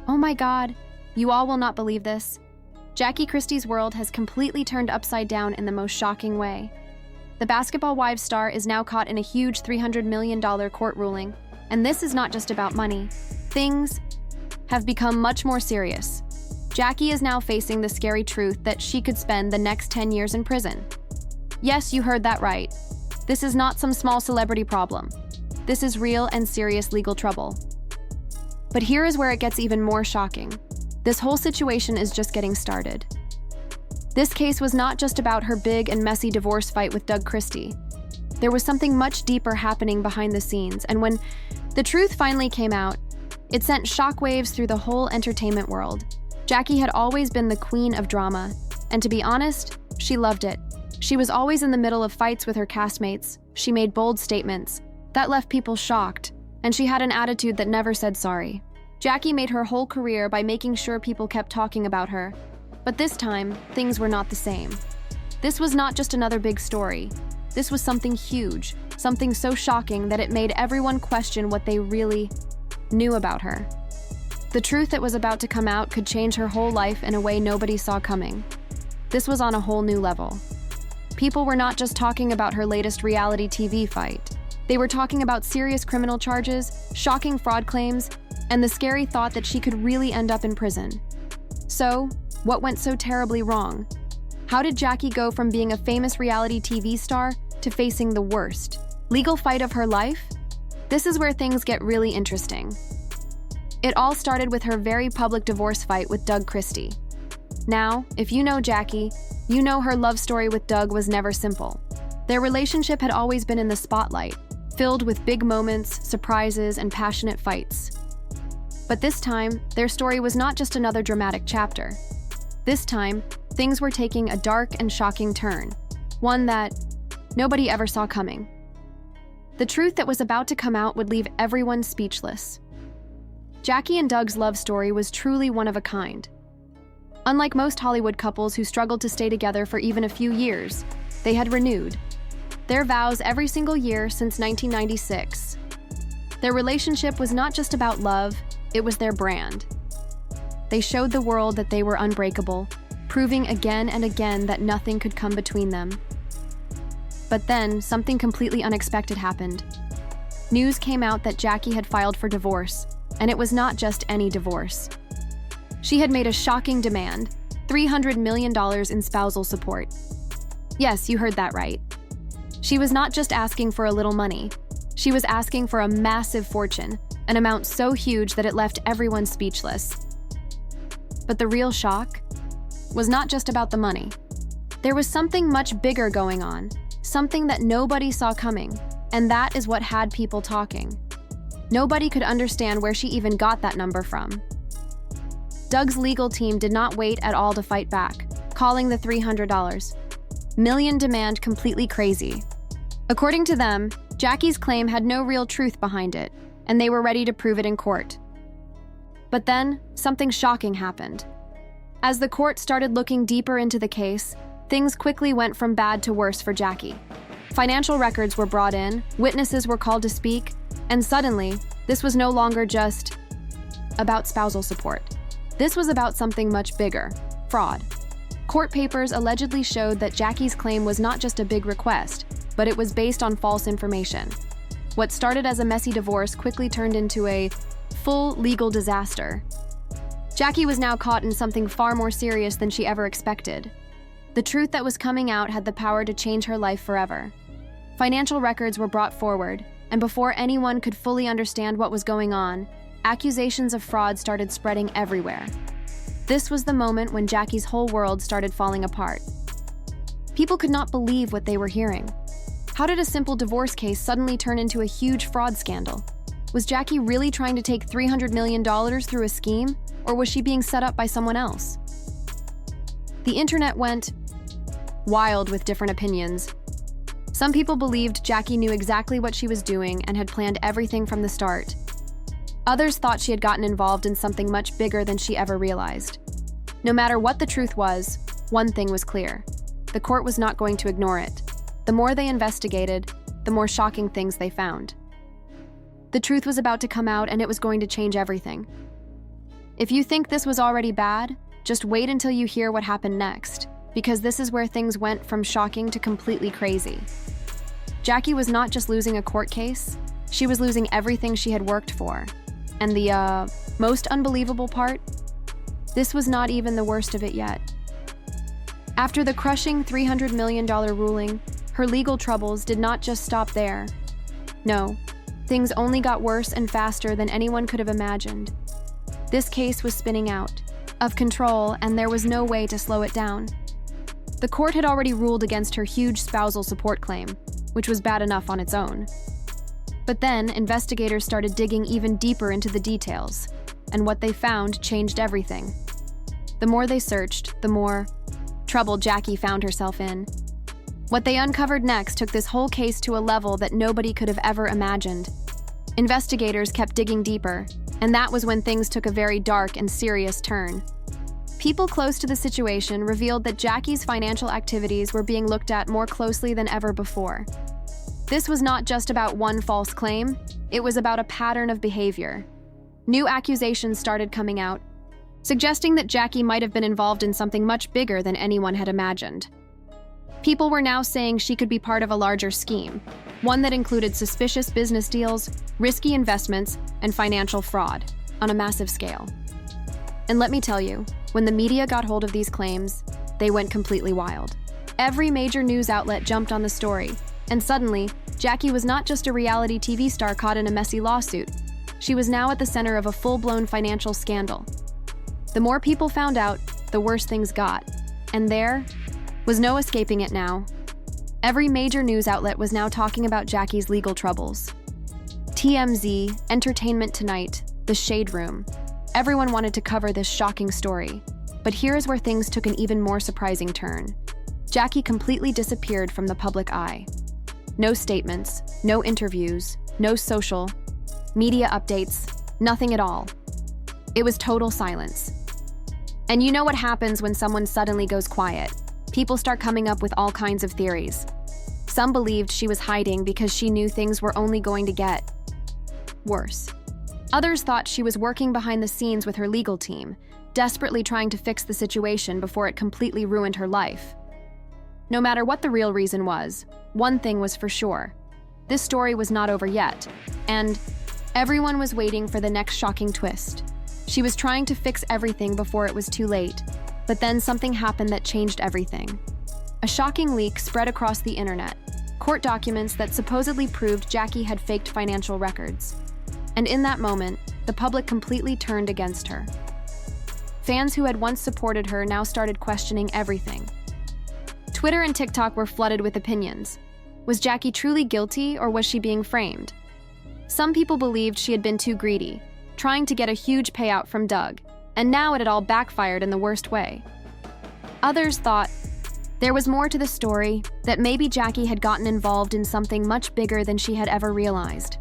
Oh my God, you all will not believe this. Jackie Christie's world has completely turned upside down in the most shocking way. The Basketball Wives star is now caught in a huge $300 million court ruling, and this is not just about money. Things have become much more serious. Jackie is now facing the scary truth that she could spend the next 10 years in prison. Yes, you heard that right. This is not some small celebrity problem. This is real and serious legal trouble. But here is where it gets even more shocking. This whole situation is just getting started. This case was not just about her big and messy divorce fight with Doug Christie. There was something much deeper happening behind the scenes, and when the truth finally came out, it sent shockwaves through the whole entertainment world. Jackie had always been the queen of drama, and to be honest, she loved it. She was always in the middle of fights with her castmates. She made bold statements that left people shocked, and she had an attitude that never said sorry. Jackie made her whole career by making sure people kept talking about her. But this time, things were not the same. This was not just another big story. This was something huge, something so shocking that it made everyone question what they really knew about her. The truth that was about to come out could change her whole life in a way nobody saw coming. This was on a whole new level. People were not just talking about her latest reality TV fight. They were talking about serious criminal charges, shocking fraud claims, and the scary thought that she could really end up in prison. So, what went so terribly wrong? How did Jackie go from being a famous reality TV star to facing the worst legal fight of her life? This is where things get really interesting. It all started with her very public divorce fight with Doug Christie. Now, if you know Jackie, you know her love story with Doug was never simple. Their relationship had always been in the spotlight, filled with big moments, surprises, and passionate fights. But this time, their story was not just another dramatic chapter. This time, things were taking a dark and shocking turn, one that nobody ever saw coming. The truth that was about to come out would leave everyone speechless. Jackie and Doug's love story was truly one of a kind. Unlike most Hollywood couples who struggled to stay together for even a few years, they had renewed their vows every single year since 1996. Their relationship was not just about love, it was their brand. They showed the world that they were unbreakable, proving again and again that nothing could come between them. But then, something completely unexpected happened. News came out that Jackie had filed for divorce, and it was not just any divorce. She had made a shocking demand, $300 million in spousal support. Yes, you heard that right. She was not just asking for a little money. She was asking for a massive fortune, an amount so huge that it left everyone speechless. But the real shock was not just about the money. There was something much bigger going on, something that nobody saw coming, and that is what had people talking. Nobody could understand where she even got that number from. Doug's legal team did not wait at all to fight back, calling the $300 million demand completely crazy. According to them, Jackie's claim had no real truth behind it, and they were ready to prove it in court. But then, something shocking happened. As the court started looking deeper into the case, things quickly went from bad to worse for Jackie. Financial records were brought in, witnesses were called to speak, and suddenly, this was no longer just about spousal support. This was about something much bigger: fraud. Court papers allegedly showed that Jackie's claim was not just a big request, but it was based on false information. What started as a messy divorce quickly turned into a full legal disaster. Jackie was now caught in something far more serious than she ever expected. The truth that was coming out had the power to change her life forever. Financial records were brought forward, and before anyone could fully understand what was going on, accusations of fraud started spreading everywhere. This was the moment when Jackie's whole world started falling apart. People could not believe what they were hearing. How did a simple divorce case suddenly turn into a huge fraud scandal? Was Jackie really trying to take $300 million through a scheme, or was she being set up by someone else? The internet went wild with different opinions. Some people believed Jackie knew exactly what she was doing and had planned everything from the start. Others thought she had gotten involved in something much bigger than she ever realized. No matter what the truth was, one thing was clear: the court was not going to ignore it. The more they investigated, the more shocking things they found. The truth was about to come out, and it was going to change everything. If you think this was already bad, just wait until you hear what happened next, because this is where things went from shocking to completely crazy. Jackie was not just losing a court case, she was losing everything she had worked for. And the most unbelievable part? This was not even the worst of it yet. After the crushing $300 million ruling, her legal troubles did not just stop there. No, things only got worse and faster than anyone could have imagined. This case was spinning out of control, and there was no way to slow it down. The court had already ruled against her huge spousal support claim, which was bad enough on its own. But then, investigators started digging even deeper into the details, and what they found changed everything. The more they searched, the more trouble Jackie found herself in. What they uncovered next took this whole case to a level that nobody could have ever imagined. Investigators kept digging deeper, and that was when things took a very dark and serious turn. People close to the situation revealed that Jackie's financial activities were being looked at more closely than ever before. This was not just about one false claim, it was about a pattern of behavior. New accusations started coming out, suggesting that Jackie might have been involved in something much bigger than anyone had imagined. People were now saying she could be part of a larger scheme, one that included suspicious business deals, risky investments, and financial fraud on a massive scale. And let me tell you, when the media got hold of these claims, they went completely wild. Every major news outlet jumped on the story, and suddenly, Jackie was not just a reality TV star caught in a messy lawsuit. She was now at the center of a full-blown financial scandal. The more people found out, the worse things got, and there was no escaping it now. Every major news outlet was now talking about Jackie's legal troubles. TMZ, Entertainment Tonight, The Shade Room. Everyone wanted to cover this shocking story. But here's where things took an even more surprising turn. Jackie completely disappeared from the public eye. No statements, no interviews, no social media updates, nothing at all. It was total silence. And you know what happens when someone suddenly goes quiet? People start coming up with all kinds of theories. Some believed she was hiding because she knew things were only going to get worse. Others thought she was working behind the scenes with her legal team, desperately trying to fix the situation before it completely ruined her life. No matter what the real reason was, one thing was for sure. This story was not over yet, and everyone was waiting for the next shocking twist. She was trying to fix everything before it was too late, but then something happened that changed everything. A shocking leak spread across the internet, court documents that supposedly proved Jackie had faked financial records. And in that moment, the public completely turned against her. Fans who had once supported her now started questioning everything. Twitter and TikTok were flooded with opinions. Was Jackie truly guilty, or was she being framed? Some people believed she had been too greedy, trying to get a huge payout from Doug, and now it had all backfired in the worst way. Others thought there was more to the story, that maybe Jackie had gotten involved in something much bigger than she had ever realized.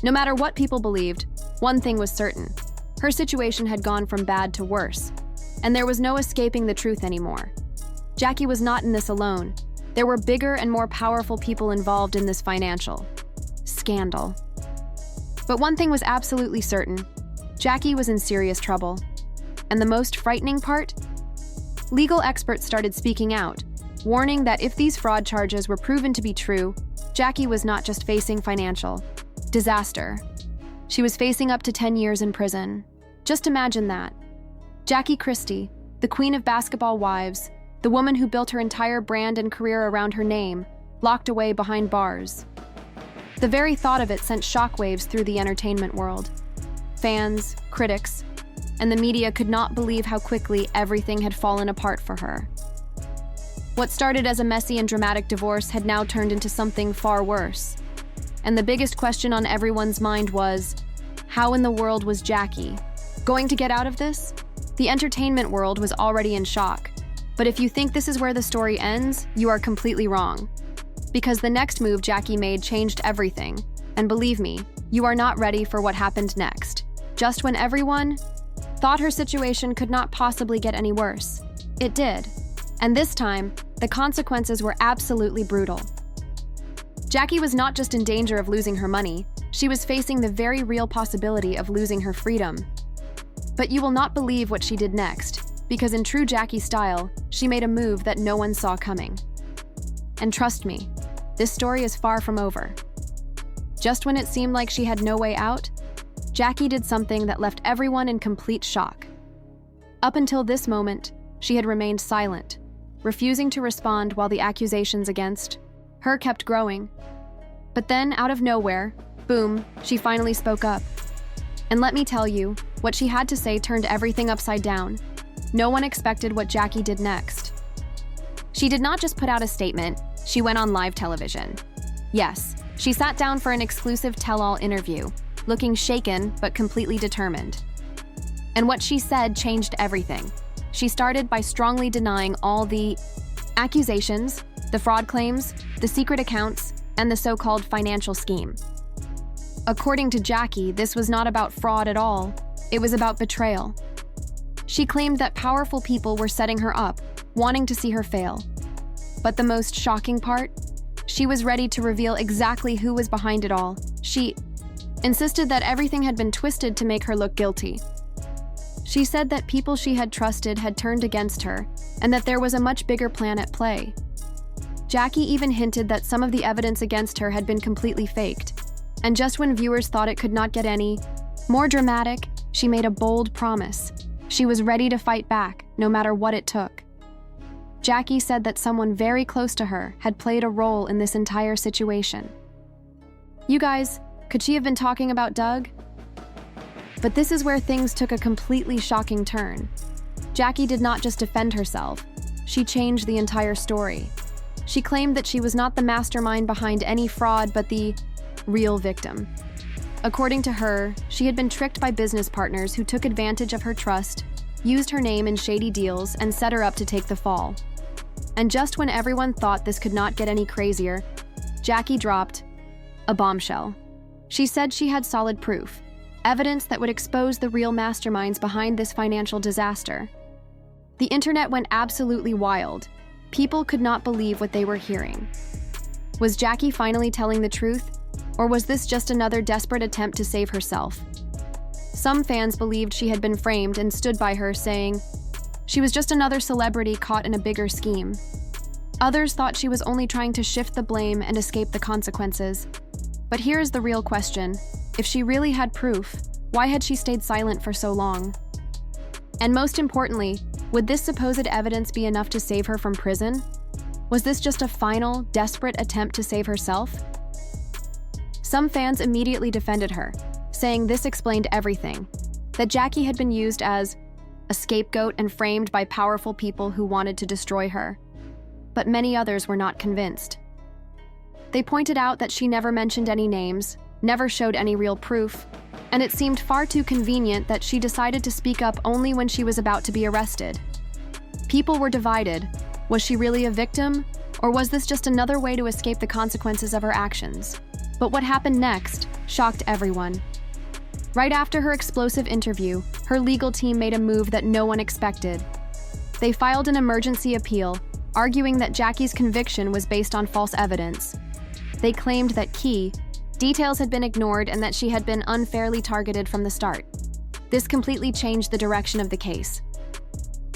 No matter what people believed, one thing was certain. Her situation had gone from bad to worse, and there was no escaping the truth anymore. Jackie was not in this alone. There were bigger and more powerful people involved in this financial scandal. But one thing was absolutely certain. Jackie was in serious trouble. And the most frightening part? Legal experts started speaking out, warning that if these fraud charges were proven to be true, Jackie was not just facing financial disaster. She was facing up to 10 years in prison. Just imagine that. Jackie Christie, the queen of basketball wives, the woman who built her entire brand and career around her name, locked away behind bars. The very thought of it sent shockwaves through the entertainment world. Fans, critics, and the media could not believe how quickly everything had fallen apart for her. What started as a messy and dramatic divorce had now turned into something far worse. And the biggest question on everyone's mind was, how in the world was Jackie going to get out of this? The entertainment world was already in shock. But if you think this is where the story ends, you are completely wrong. Because the next move Jackie made changed everything. And believe me, you are not ready for what happened next. Just when everyone thought her situation could not possibly get any worse, it did. And this time, the consequences were absolutely brutal. Jackie was not just in danger of losing her money, she was facing the very real possibility of losing her freedom. But you will not believe what she did next, because in true Jackie style, she made a move that no one saw coming. And trust me, this story is far from over. Just when it seemed like she had no way out, Jackie did something that left everyone in complete shock. Up until this moment, she had remained silent, refusing to respond while the accusations against her kept growing. But then, out of nowhere, boom, she finally spoke up. And let me tell you, what she had to say turned everything upside down. No one expected what Jackie did next. She did not just put out a statement, she went on live television. Yes, she sat down for an exclusive tell-all interview, looking shaken but completely determined. And what she said changed everything. She started by strongly denying all the accusations, the fraud claims, the secret accounts, and the so-called financial scheme. According to Jackie, this was not about fraud at all. It was about betrayal. She claimed that powerful people were setting her up, wanting to see her fail. But the most shocking part? She was ready to reveal exactly who was behind it all. She insisted that everything had been twisted to make her look guilty. She said that people she had trusted had turned against her, and that there was a much bigger plan at play. Jackie even hinted that some of the evidence against her had been completely faked. And just when viewers thought it could not get any more dramatic, she made a bold promise. She was ready to fight back, no matter what it took. Jackie said that someone very close to her had played a role in this entire situation. You guys, could she have been talking about Doug? But this is where things took a completely shocking turn. Jackie did not just defend herself, she changed the entire story. She claimed that she was not the mastermind behind any fraud, but the real victim. According to her, she had been tricked by business partners who took advantage of her trust, used her name in shady deals, and set her up to take the fall. And just when everyone thought this could not get any crazier, Jackie dropped a bombshell. She said she had solid proof, evidence that would expose the real masterminds behind this financial disaster. The internet went absolutely wild. People could not believe what they were hearing. Was Jackie finally telling the truth, or was this just another desperate attempt to save herself? Some fans believed she had been framed and stood by her, saying she was just another celebrity caught in a bigger scheme. Others thought she was only trying to shift the blame and escape the consequences. But here's the real question. If she really had proof, why had she stayed silent for so long? And most importantly, would this supposed evidence be enough to save her from prison? Was this just a final, desperate attempt to save herself? Some fans immediately defended her, saying this explained everything, that Jackie had been used as a scapegoat and framed by powerful people who wanted to destroy her. But many others were not convinced. They pointed out that she never mentioned any names, never showed any real proof, and it seemed far too convenient that she decided to speak up only when she was about to be arrested. People were divided. Was she really a victim, or was this just another way to escape the consequences of her actions? But what happened next shocked everyone. Right after her explosive interview, her legal team made a move that no one expected. They filed an emergency appeal, arguing that Jackie's conviction was based on false evidence. They claimed that key details had been ignored and that she had been unfairly targeted from the start. This completely changed the direction of the case.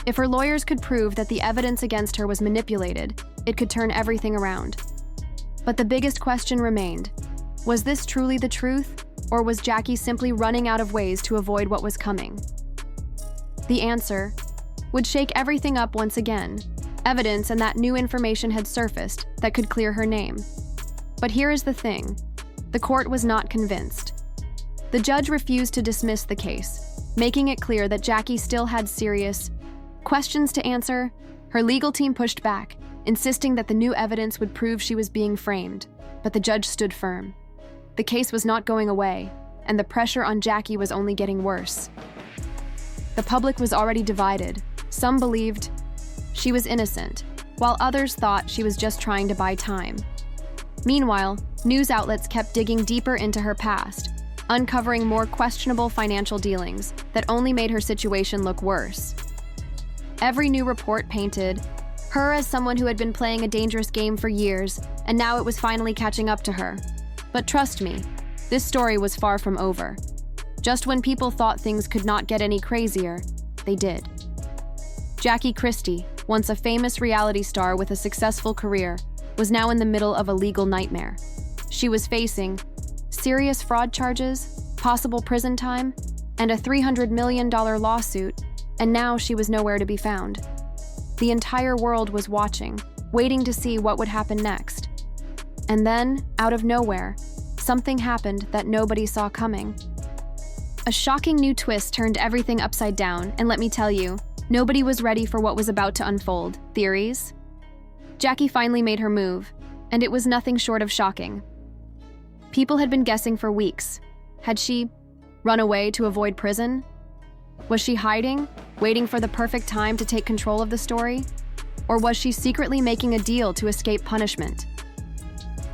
If her lawyers could prove that the evidence against her was manipulated, it could turn everything around. But the biggest question remained. Was this truly the truth, or was Jackie simply running out of ways to avoid what was coming? The answer would shake everything up once again. Evidence and that new information had surfaced that could clear her name. But here is the thing. The court was not convinced. The judge refused to dismiss the case, making it clear that Jackie still had serious questions to answer. Her legal team pushed back, insisting that the new evidence would prove she was being framed, but the judge stood firm. The case was not going away, and the pressure on Jackie was only getting worse. The public was already divided. Some believed she was innocent, while others thought she was just trying to buy time. Meanwhile, news outlets kept digging deeper into her past, uncovering more questionable financial dealings that only made her situation look worse. Every new report painted her as someone who had been playing a dangerous game for years, and now it was finally catching up to her. But trust me, this story was far from over. Just when people thought things could not get any crazier, they did. Jackie Christie, once a famous reality star with a successful career, was now in the middle of a legal nightmare. She was facing serious fraud charges, possible prison time, and a $300 million lawsuit, and now she was nowhere to be found. The entire world was watching, waiting to see what would happen next. And then, out of nowhere, something happened that nobody saw coming. A shocking new twist turned everything upside down, and let me tell you, nobody was ready for what was about to unfold. Theories? Jackie finally made her move, and it was nothing short of shocking. People had been guessing for weeks. Had she run away to avoid prison? Was she hiding, waiting for the perfect time to take control of the story? Or was she secretly making a deal to escape punishment?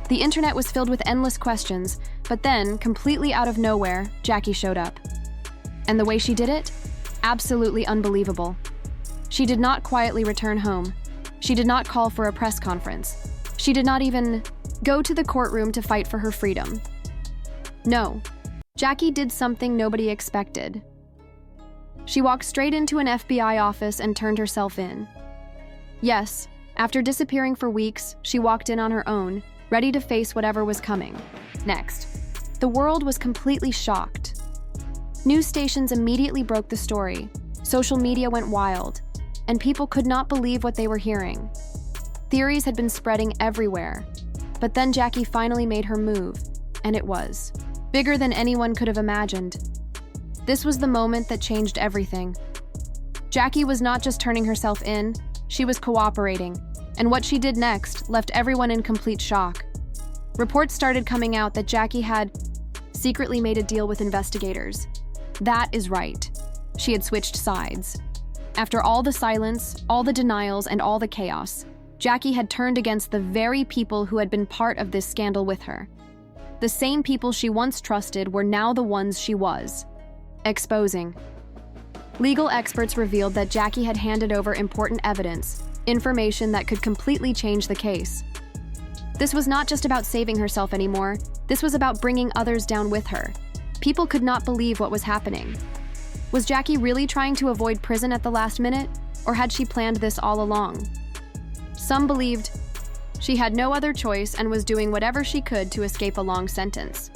The internet was filled with endless questions, but then, completely out of nowhere, Jackie showed up. And the way she did it? Absolutely unbelievable. She did not quietly return home. She did not call for a press conference. She did not even go to the courtroom to fight for her freedom. No, Jackie did something nobody expected. She walked straight into an FBI office and turned herself in. Yes, after disappearing for weeks, she walked in on her own, ready to face whatever was coming next. The world was completely shocked. News stations immediately broke the story. Social media went wild, and people could not believe what they were hearing. Theories had been spreading everywhere, but then Jackie finally made her move, and it was bigger than anyone could have imagined. This was the moment that changed everything. Jackie was not just turning herself in, she was cooperating, and what she did next left everyone in complete shock. Reports started coming out that Jackie had secretly made a deal with investigators. That is right. She had switched sides. After all the silence, all the denials, and all the chaos, Jackie had turned against the very people who had been part of this scandal with her. The same people she once trusted were now the ones she was exposing. Legal experts revealed that Jackie had handed over important evidence, information that could completely change the case. This was not just about saving herself anymore, this was about bringing others down with her. People could not believe what was happening. Was Jackie really trying to avoid prison at the last minute, or had she planned this all along? Some believed she had no other choice and was doing whatever she could to escape a long sentence.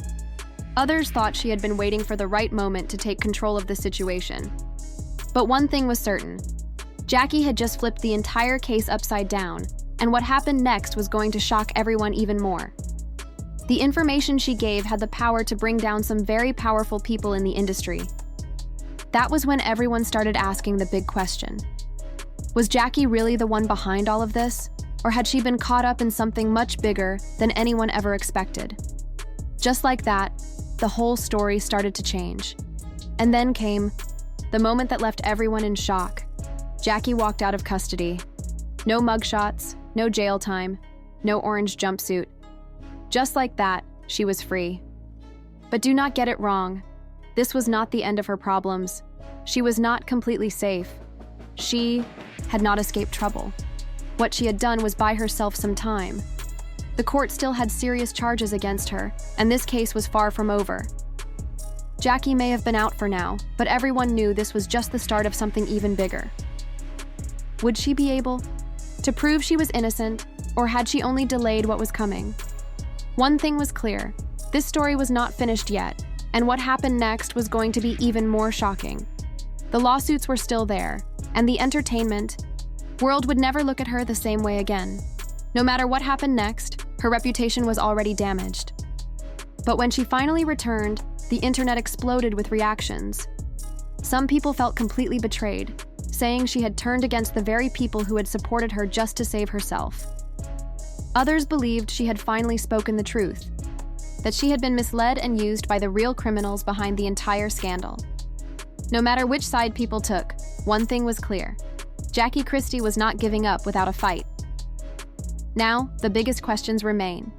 Others thought she had been waiting for the right moment to take control of the situation. But one thing was certain. Jackie had just flipped the entire case upside down, and what happened next was going to shock everyone even more. The information she gave had the power to bring down some very powerful people in the industry. That was when everyone started asking the big question. Was Jackie really the one behind all of this, or had she been caught up in something much bigger than anyone ever expected? Just like that, the whole story started to change. And then came the moment that left everyone in shock. Jackie walked out of custody. No mugshots, no jail time, no orange jumpsuit. Just like that, she was free. But do not get it wrong. This was not the end of her problems. She was not completely safe. She had not escaped trouble. What she had done was buy herself some time. The court still had serious charges against her, and this case was far from over. Jackie may have been out for now, but everyone knew this was just the start of something even bigger. Would she be able to prove she was innocent, or had she only delayed what was coming? One thing was clear, this story was not finished yet, and what happened next was going to be even more shocking. The lawsuits were still there, and the entertainment world would never look at her the same way again. No matter what happened next, her reputation was already damaged. But when she finally returned, the internet exploded with reactions. Some people felt completely betrayed, saying she had turned against the very people who had supported her just to save herself. Others believed she had finally spoken the truth, that she had been misled and used by the real criminals behind the entire scandal. No matter which side people took, one thing was clear. Jackie Christie was not giving up without a fight. Now, the biggest questions remain.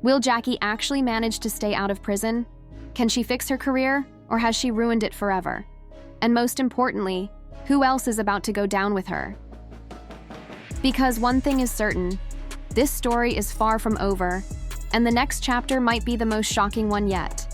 Will Jackie actually manage to stay out of prison? Can she fix her career, or has she ruined it forever? And most importantly, who else is about to go down with her? Because one thing is certain, this story is far from over, and the next chapter might be the most shocking one yet.